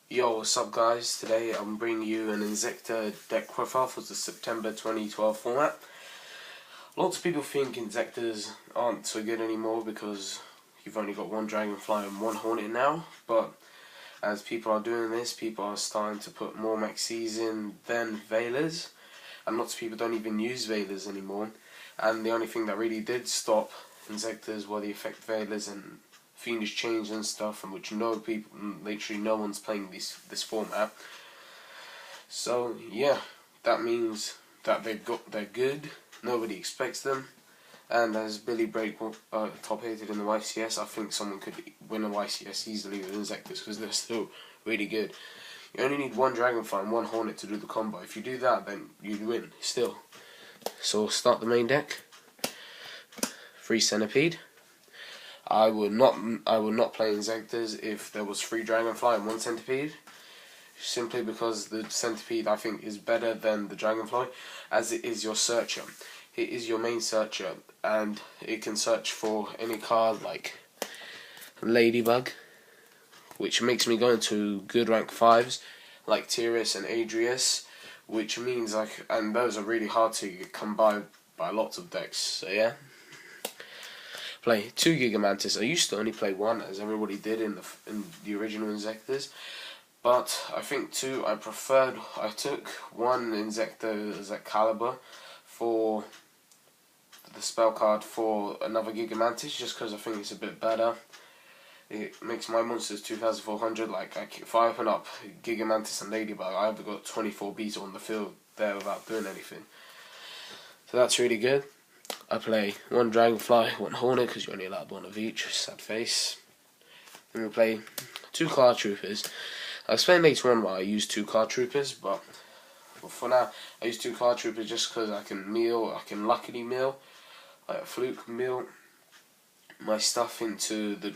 Yo, what's up guys? Today I'm bringing you an Inzektor deck profile for the September 2012 format. Lots of people think Inzektors aren't so good anymore because you've only got one Dragonfly and one Hornet now, but as people are doing this, people are starting to put more Maxis in than Veilers, and lots of people don't even use Veilers anymore, and the only thing that really did stop Inzektors were the effect Veilers and Fiendish Chains and stuff, and which literally no one's playing this format. So yeah, that means that they're good. Nobody expects them, and as Billy Break top 8'd in the YCS, I think someone could win a YCS easily with Inzektors because they're still really good. You only need one Dragonfly and one Hornet to do the combo. If you do that, then you'd win still. So we'll start the main deck. 3 Centipede. I would not play Inzektors if there was 3 Dragonfly and 1 Centipede, simply because the Centipede I think is better than the Dragonfly, as it is your searcher. It is your main searcher, and it can search for any card like Ladybug, which makes me go into good rank 5s like Tyrus and Adrius, which means and those are really hard to come by lots of decks. So yeah. Play 2 Gigamantis. I used to only play 1, as everybody did in the original Inzektors, but I think 2 I preferred. I took 1 Inzektor as Excalibur for the spell card for another Gigamantis, just because I think it's a bit better. It makes my monsters 2,400. If I open up Gigamantis and Ladybug, I've got 24 bees on the field there without doing anything. So that's really good. I play 1 Dragonfly, 1 Hornet, because you're only allowed 1 of each, sad face. Then we play 2 Card Troopers. I'll explain later on why I use 2 Card Troopers, but for now, I use 2 Card Troopers just because I can luckily mill, like a fluke mill my stuff into the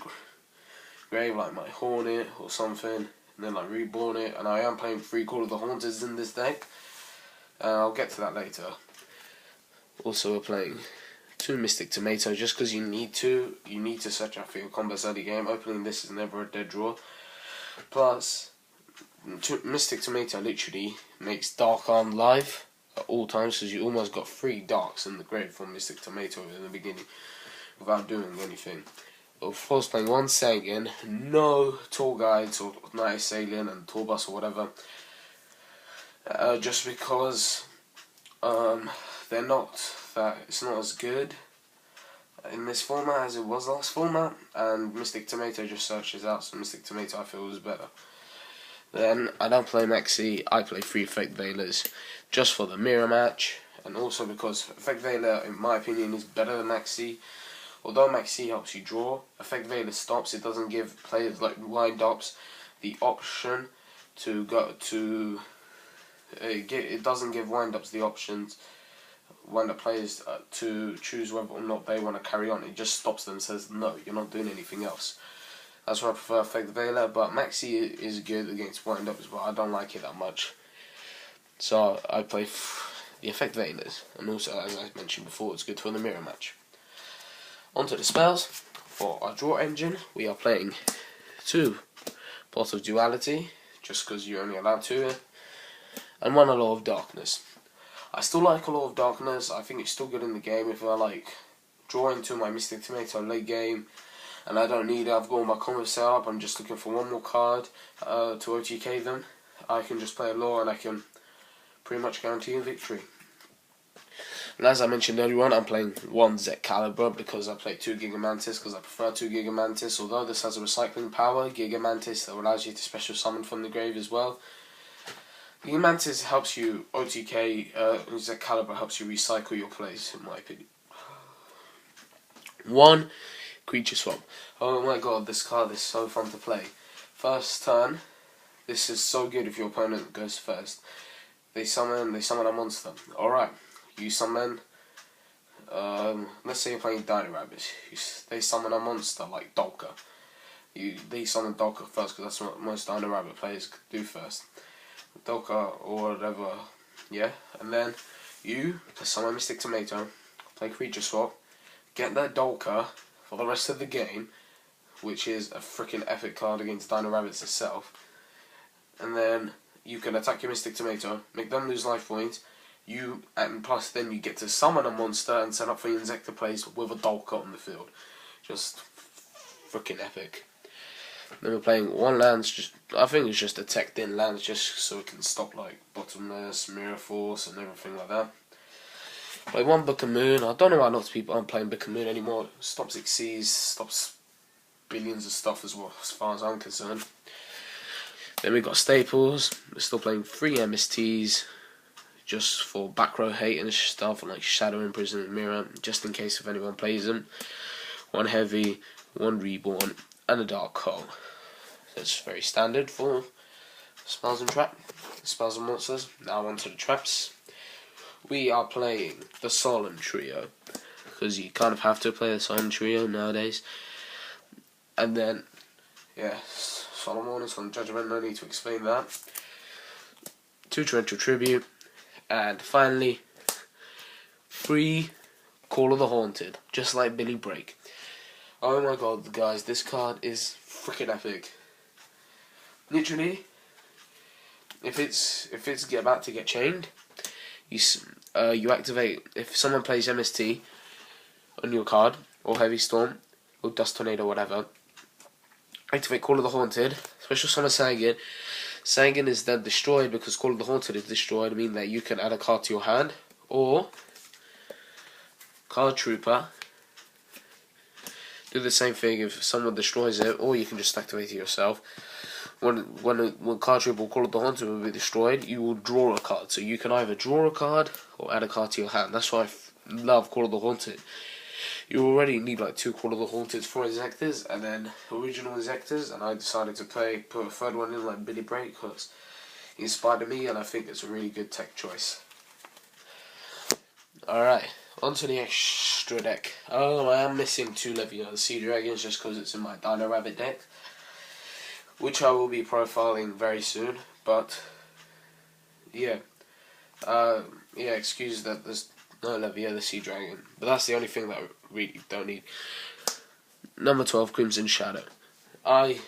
grave, like my Hornet or something, and then reborn it, and I am playing 3 Call of the Haunters in this deck. I'll get to that later. Also, we're playing 2 Mystic Tomato just because you need to search out for your combos early game. Opening this is never a dead draw. Plus, Mystic Tomato literally makes Dark Arm live at all times, because you almost got 3 Darks in the grave from Mystic Tomato in the beginning without doing anything. Of course, playing 1 Sagan, no Tour Guides or Night Assailant and Tour Bus or whatever, just because it's not as good in this format as it was last format, and Mystic Tomato just searches out, so Mystic Tomato I feel was better. Then I don't play Maxi, I play 3 Effect Veilers just for the mirror match, and also because Effect Veiler in my opinion is better than Maxi. Although Maxi helps you draw, Effect Veiler stops. It doesn't give players like wind-ups the option to go to. It doesn't give wind-ups the options. Wind-up players to choose whether or not they want to carry on. It just stops them and says, no, you're not doing anything else. That's why I prefer Effect Veiler, but Maxi is good against wind-ups, but I don't like it that much. So I play the Effect Veilers, and also, as I mentioned before, it's good for the mirror match. Onto the spells. For our draw engine, we are playing 2 Pot of Duality, just because you're only allowed 2, and 1 Law of Darkness. I still like a Law of Darkness. I think it's still good in the game. If I draw into my Mystic Tomato late game and I don't need it, I've got all my combos set up, I'm just looking for 1 more card to OTK them, I can just play a Law and I can pretty much guarantee a victory. And as I mentioned earlier on, I'm playing 1 Excalibur because I play 2 Gigamantis, because I prefer 2 Gigamantis. Although this has a recycling power, Gigamantis, that allows you to special summon from the grave as well. Gigamantis helps you OTK, Excalibur helps you recycle your plays, in my opinion. 1 Creature Swap. Oh my god, this card is so fun to play. First turn, this is so good if your opponent goes first. They summon a monster. Alright. You summon, let's say you're playing Dino Rabbits. They summon a monster like Dolka. They summon Dolka first, because that's what most Dino Rabbit players do first. Dolka or whatever, yeah. And then you summon Mystic Tomato, play Creature Swap, get that Dolka for the rest of the game, which is a freaking epic card against Dino Rabbits itself. and then you can attack your Mystic Tomato, make them lose life points. And plus then you get to summon a monster and set up for your Inzektor plays with a Dolka on the field. Just freaking epic. Then we're playing one lands, I think it's just a teched in lands just so it can stop like Bottomless, Mirror Force and everything like that. Play one Book of Moon. I don't know why lots of people aren't playing Book of Moon anymore. Stops Xyz, stops billions of stuff as well, as far as I'm concerned. Then we got Staples. We're still playing 3 MSTs just for back row hate and stuff, like Shadow Imprison and Mirror, just in case if anyone plays them. 1 Heavy, 1 Reborn, and a Dark Hole. That's very standard for spells and spells and monsters. Now on to the traps. We are playing the Solemn Trio, because you kind of have to play the Solemn Trio nowadays. And then, yeah, Solemn Warning, Solemn Judgment, no need to explain that. 2 Torrential Tribute, and finally, 3 Call of the Haunted, just like Billy Break. Oh my god, guys, this card is freaking epic. Literally, if it's about to get chained, you activate, if someone plays MST on your card, or Heavy Storm, or Dust Tornado, whatever, activate Call of the Haunted, special summon Sangin. Sangin is then destroyed because Call of the Haunted is destroyed, meaning that you can add a card to your hand, or Card Trooper. Do the same thing if someone destroys it, or you can just activate it yourself. When Card Trooper or Call of the Haunted will be destroyed, you will draw a card. So you can either draw a card or add a card to your hand. That's why I love Call of the Haunted. You already need like 2 Call of the Haunted for Inzektors, and then original Inzektors, and I decided to put a third one in like Billy Break because he inspired me, and I think it's a really good tech choice. Alright, onto the extra deck. Oh, I am missing 2 Levia Sea Dragons just because it's in my Dino Rabbit deck, which I will be profiling very soon, but yeah. Excuse that there's no Levia the Sea Dragon, but that's the only thing that I really don't need. Number 12, Crimson Shadow. I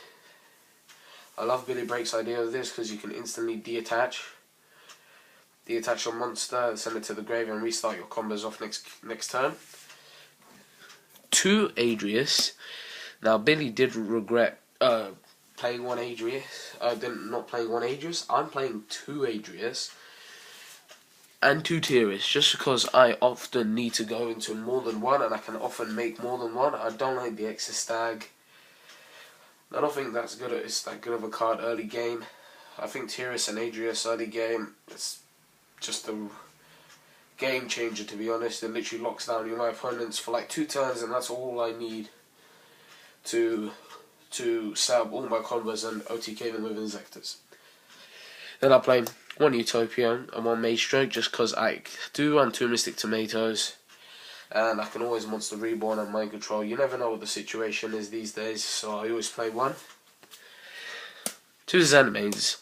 love Billy Break's idea of this because you can instantly deattach your monster, send it to the grave, and restart your combos off next turn. 2 Adrius. Now Billy did regret playing 1 Adrius. Not playing 1 Adrius. I'm playing 2 Adrius and 2 Tyrus, just because I often need to go into more than one, and I can often make more than one. I don't like the Extra Stag. I don't think it's that good of a card early game. I think Tyrus and Adrius early game, it's just a game changer, to be honest. It literally locks down your opponents for like 2 turns, and that's all I need to set up all my combos and OTK them with Inzektors. Then I play 1 Utopia and 1 Mage Stroke, just because I do run 2 Mystic Tomatoes, and I can always Monster Reborn and Mind Control. You never know what the situation is these days, so I always play 1. 2 Zenmains.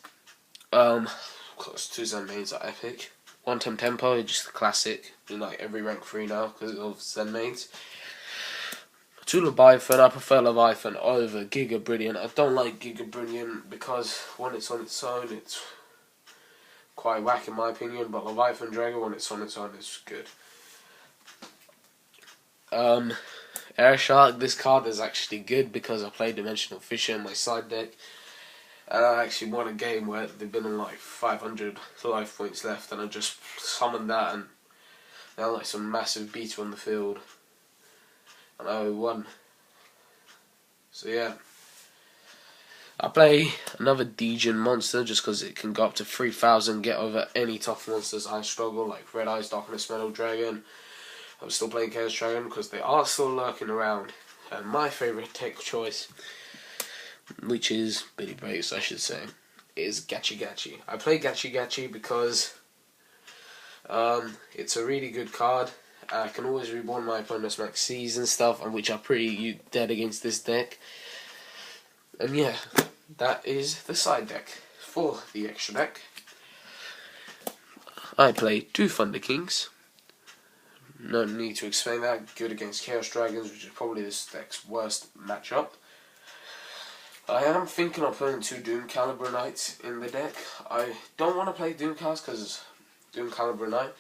Because 2 Zenmains are epic. 1 Tempo, just a classic, in like every rank 3 now because of Zenmains. 2 Leviathan. I prefer Leviathan over Giga Brilliant. I don't like Giga Brilliant because when it's on its own, it's quite whack in my opinion, but Leviathan Dragon, when it's on its own, is good. Air Shark. This card is actually good because I play Dimensional Fisher in my side deck, and I actually won a game where they've been on like 500 life points left, and I just summoned that, and they had like some massive beater on the field, and I won. So yeah. I play another Degen monster just because it can go up to 3,000, get over any tough monsters I struggle, like Red Eyes, Darkness Metal Dragon. I'm still playing Chaos Dragon because they are still lurking around. And my favourite tech choice, which is Billy Breaks, I should say, is Gachi Gachi. I play Gachi Gachi because it's a really good card. I can always reborn my opponent's max C's and stuff, and which are pretty dead against this deck. And yeah, that is the side deck. For the extra deck, I play 2 Thunder Kings. No need to explain that. Good against Chaos Dragons, which is probably this deck's worst matchup. I am thinking of putting 2 Doom Caliber Knights in the deck. I don't want to play Doom Cals because Doom Caliber Knight,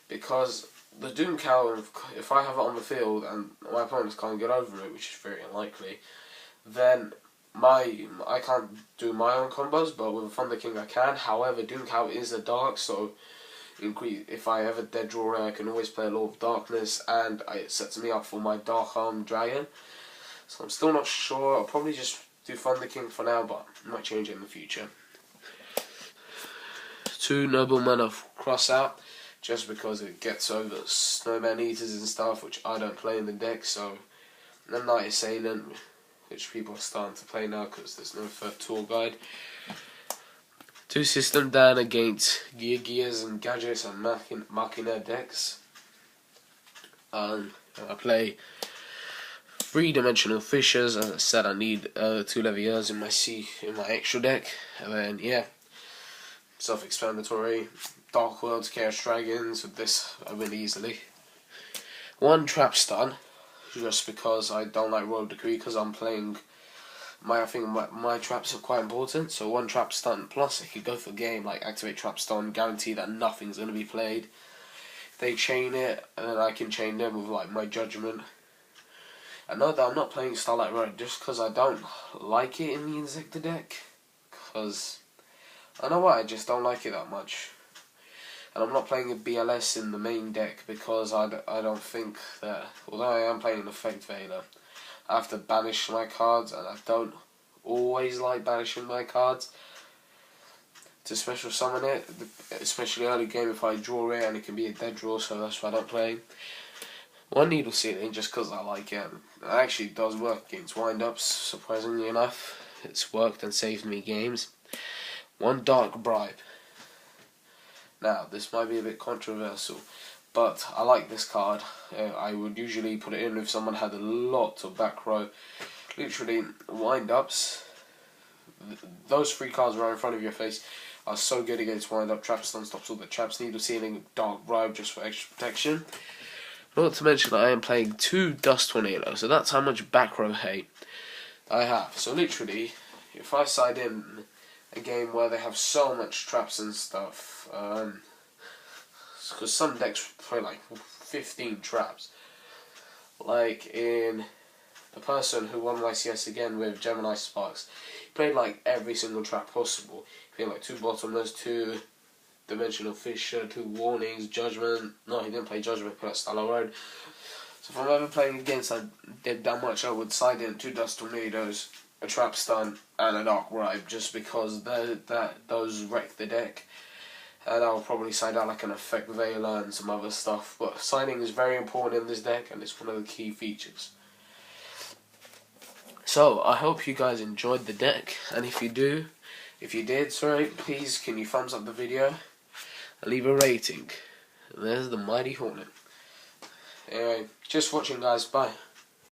because the Doom Cal, if I have it on the field and my opponents can't get over it, which is very unlikely, then I can't do my own combos, but with Thunder King I can. However, Doom Cal is a dark, so if I ever dead draw, I can always play a Lord of Darkness, and it sets me up for my Dark Arm Dragon. So I'm still not sure. I'll probably just do Thunder King for now, but I might change it in the future. 2 Noblemen of Crossout, just because it gets over Snowman Eaters and stuff, which I don't play in the deck. So, and Knight Assailant, which people are starting to play now because there's no third tour guide. 2 System Dan against Gears and Gadgets and Machina decks. I play 3-dimensional Fishers. As I said, I need 2 Leviers in my extra deck. And then yeah, self-explanatory. Dark Worlds, Chaos Dragons. With this, I win easily. 1 Trap Stun, just because I don't like Royal Decree, because I'm playing. I think my traps are quite important. So 1 Trap Stun plus, I could go for game like activate Trap Stun, guarantee that nothing's going to be played. They chain it, and then I can chain them with like my Judgment. I know that I'm not playing Starlight Road just because I don't like it in the Inzektor deck. Because I know what, I just don't like it that much. And I'm not playing a BLS in the main deck because I don't think that, although I am playing an Effect Veiler, I have to banish my cards, and I don't always like banishing my cards to special summon it, especially early game if I draw it, and it can be a dead draw, so that's why I don't play. 1 Needle Sealing, just because I like it. It actually does work against wind-ups, surprisingly enough. It's worked and saved me games. 1 Dark Bribe. Now, this might be a bit controversial, but I like this card. I would usually put it in if someone had a lot of back row. Literally, wind-ups, those 3 cards right in front of your face are so good against wind-up. Trap Stun stops all the traps. Needle Sealing, Dark Bribe just for extra protection. Not to mention I am playing 2 Dust Tornadoes, so that's how much back row hate I have. So literally, if I side in a game where they have so much traps and stuff, because some decks play like 15 traps, like in the person who won YCS again with Gemini Sparks, he played like every single trap possible. He played like 2 Bottomless, 2 Dimensional Fisher, 2 Warnings, Judgment. No, he didn't play Judgment, he played Starlight Road. So if I'm ever playing against I did that much, I would side in 2 Dust Tornadoes, a Trap Stun, and a Dark Bribe, just because those wreck the deck. And I'll probably side out like an Effect Veiler and some other stuff. But siding is very important in this deck, and it's one of the key features. So I hope you guys enjoyed the deck, and if you did, please can you thumbs up the video and leave a rating. And there's the Mighty Hornet. Anyway, just watching, guys. Bye.